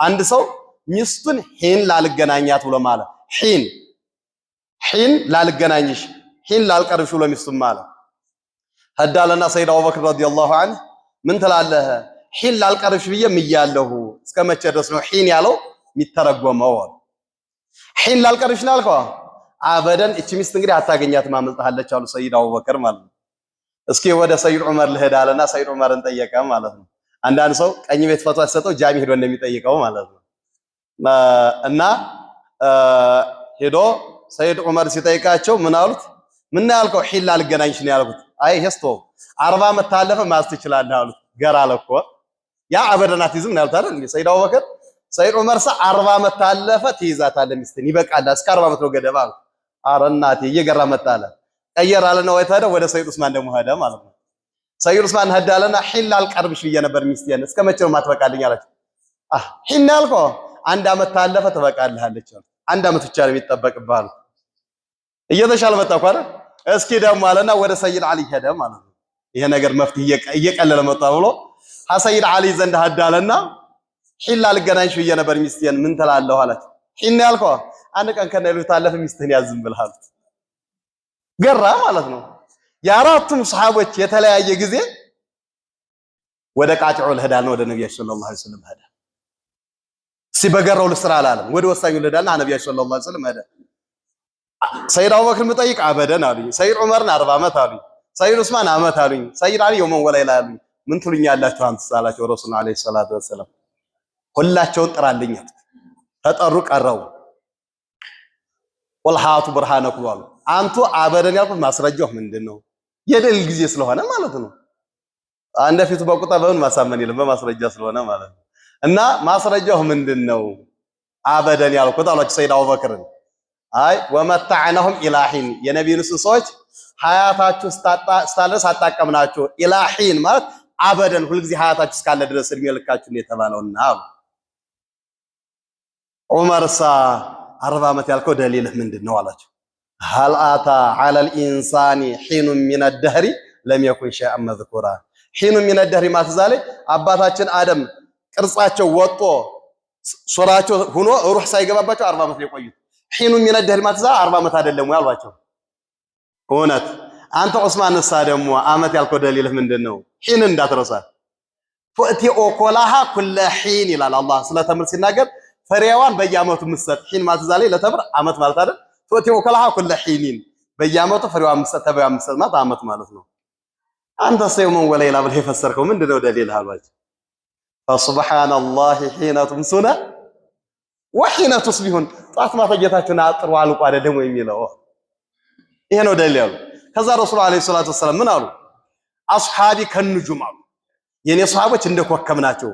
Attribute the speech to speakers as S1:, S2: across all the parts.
S1: አንድ ሰው ሚስቱን ሒን ላልገናኛት ብሎ ማለት ሒን ላልገናኝሽ ሒን ላልቀርብሽ ብሎ ሚስቱን ማለት ሀዳለና ሰይድ አቡበክር ረዲየላሁ ዐንሁ ምን ትላለህ ሒን ላልቀርብሽ ብዬ ምያለሁ እስከመቼ ድረስ ነው ሒን ያለው የሚተረጎመው ሒን ላልቀርብሽ ነው ያልከው አበደን እቺ ሚስት እንግዲህ አታገኛትም አመልጣለች አሉ ሰይድ አቡበክር ማለት ነው እስኪ ወደ ሰይድ ዑመር ልሄድ አለና ሰይድ ዑመርን ጠየቀ ማለት ነው አንዳንድ ሰው ቀኝ ቤት ፈቷ ሲሰጠው ጃሚ ሄዶ እንደሚጠይቀው ማለት ነው እና ሄዶ ሰይድ ዑመር ሲጠይቃቸው ምን አሉት ምን ያልከው ሒን ላልገናኝሽ ነው ያልኩት አይ ሄስቶ 40 ዓመት ታለፈ ማስ ትችላለህ አሉት ገራ አለኮ ያ አበደናት ይዝም ነው ያልታለ እንዴ ሰይድ አቡበክር ሰይድ ዑመር 40 ዓመት ታለፈ ትይዛታለህ ሚስትን ይበቃል እስከ 40 ዓመት ነው ገደባ አረ እናቴ እየገራ መጣለ ቀየራለና ወይታደ ወደ ሰይድ ዑስማን ደግሞ ሄደ ማለት ነው ሰይድ ዑስማን ሄዳለና ሒን ላልቀርብሽ ብዬ ነበር ሚስቴን እስከ መቼ ነው ማትበቃልኝ አለች ሒን ያልከው አንድ ዓመት ታለፈ ትበቃልህ አለች አንድ ዓመት ብቻ ነው የሚጠበቅብህ እየተሻለ መጣ እኮ አይደል እስኪ ደግሞ አለና ወደ ሰይድ አሊ ሄደ ማለት ነው ይሄ ነገር መፍትሄ እየቀለለ መጣ ብሎ ሰይድ አሊ ዘንድ ሄዳለና ሒን ላልገናኝሽ ብዬ ነበር ሚስቴን ምን ትላለህ አለች ሒን ያልከው አንድ ቀን ከነሉ ታለፈ ሚስትህን ያዝም ብለሃል ገራ ማለት ነው የአራቱም ሰሃቦች የተለያየ ጊዜ ወደ ቃጭዑ ለሄዳል ወደ ነብዩ ሰለላሁ ዐለይሂ ወሰለም ሄደ ሲበገረው ለስራ አላለም ወደ ወሳኙ ለሄዳልና ነብዩ ሰለላሁ ዐለይሂ ወሰለም ሄደ ሰይድ አቡበክር መጠይቅ አበደን አሉኝ ሰይድ ዑመርን 40 ዓመት አሉኝ ሰይድ ዑስማን ዓመት አሉኝ ሰይድ አሊ የመን ወላይላ አሉኝ ምን ትሉኛላችሁ አንተ ሳላቸው ረሱል አለይሂ ሰላቱ ወሰለም ሁላቸውን ጥራልኝ ተጠሩ ቀረው ወልሃቱ ብርሃነኩ አሉ አንቱ አበደን ያልኩት ማስረጃው ምንድነው የደል ጊዜ ስለሆነ ማለት ነው አንደፊቱ በቁጣ በምን ማሳመን የለም በማስረጃ ስለሆነ ማለት ነው እና ማስረጃው ምንድነው አበደን ያልኩት አላችሁ ሰይድ አቡበክር አይ ወመተዕነሁም ኢላሂን የነብዩን ሰዎች ሐያታችሁ ስታለስ አጣቀምናችሁ ኢላሂን ማለት አበደን ሁሉ ጊዜ ሐያታችሁ እስካለ ድረስ እድሜ ልካችሁ ነው የተባለውና ዑመርሳ 40 ዓመት ያልከው ደሊልህ ምንድነው አላችሁ هل أتى على الإنسان حين من الدهر لم يكن شيئا مذكورا حين من الدهر ما تزالي አባታችን አደም ቅርጻቸው ወጦ ሱራቸው ሆኖ ሩህ ሳይገባባቸው 40 ዓመት የቆዩት حين من الدهر ما تزال 40 ዓመት አይደለም ያሏቸው እውነት አንተ ዑስማን ሳደሙ ዓመት ያልከው ደሊልህ ምንድነው حين እንዳትረሳ فأتي أكلها كل حين ይላል አላህ ስለ ተምር ሲናገር ፍሬዋን በየዓመቱ መስጠት حين ما تزالي ለተምር ዓመት ማለት አይደል ቶቲ ወከላህ ኩለ ሒኒን በየዓመቱ ፍሬዋ መስጠት ማለት ዓመት ማለት ነው አንተ ሰይሞን ወለይላ ብለህ የፈሰርከው ምንድነው ደሊል አሏቸው فسبحانالله حين تمسون وحين تصبحون ጧት ማታ ጌታችሁን አጥሩ አልቁ አይደለም የሚለው ይሄ ነው ደሊሉ ከዛ ረሱል አለይሂ ሰላቱ ወሰለም ምን አሉ አስሐቢ ከንጁም አሉ የኔ ሷሃቦች እንደ ኮከብ ናቸው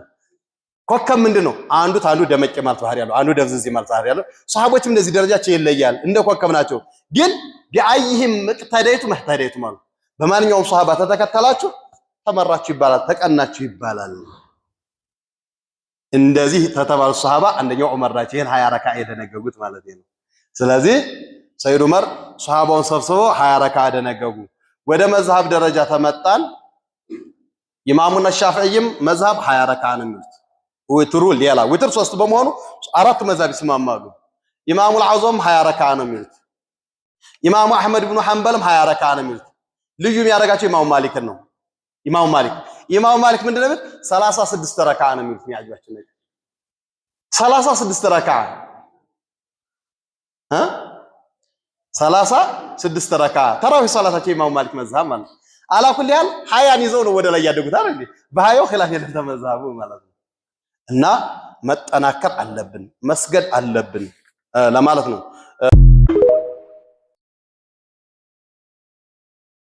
S1: ኮከብ ምንድነው አንዱ ታንዱ ደመቀ ማለት ባህሪ ያለው አንዱ ደብዝዝ ማለት ባህሪ ያለው ሷሃቦችም እንደዚህ ደረጃቸው ይለያል እንደ ኮከብ ናቸው ግን ቢአይህም መቅተዳይቱ መህተዳይቱ ማለት በማንኛውም ሷሃባ ተተከተላችሁ ተመራችሁ ይባላል ተቀናችሁ ይባላል እንደዚህ ተተባሉ ሷሃባ አንደኛው ዑመር ናቸው ይሄን 20 ረካዓ የደነገጉት ማለት ነው ስለዚህ ሰይድ ዑመር ሷሃባውን ሰብስበው 20 ረካዓ ደነገጉ ወደ መዝሐብ ደረጃ ተመጣን ኢማሙና ሻፊዒም መዝሐብ 20 ረካዓ ነው የሚሉት ወትሩ ሌላ ወትር 3 በመሆኑ አራት መዛብ ይስማማሉ ኢማሙ አልዓዘም 20 ረካዓ ነው የሚሉት ኢማሙ አህመድ ኢብኑ ሐንበልም 20 ረካዓ ነው የሚሉት ልዩ የሚያደርጋቸው ኢማሙ ማሊክ ነው ኢማሙ ማሊክ ምንድነው 36 ረካዓ ነው የሚሉት የሚያጅባቸው ነገር 36 ረካዓ 36 ረካዓ ተራዊህ ሶላታቸው ኢማሙ ማሊክ መዝሐብ ማለት አላኩል ያል 20 ይዘው ነው ወደ ላይ ያደጉት አይደል በሃያው ኺላፍ የለም ተመዝሐቡ ማለት ነው እና መጠናከር አለብን መስገድ አለብን ለማለት ነው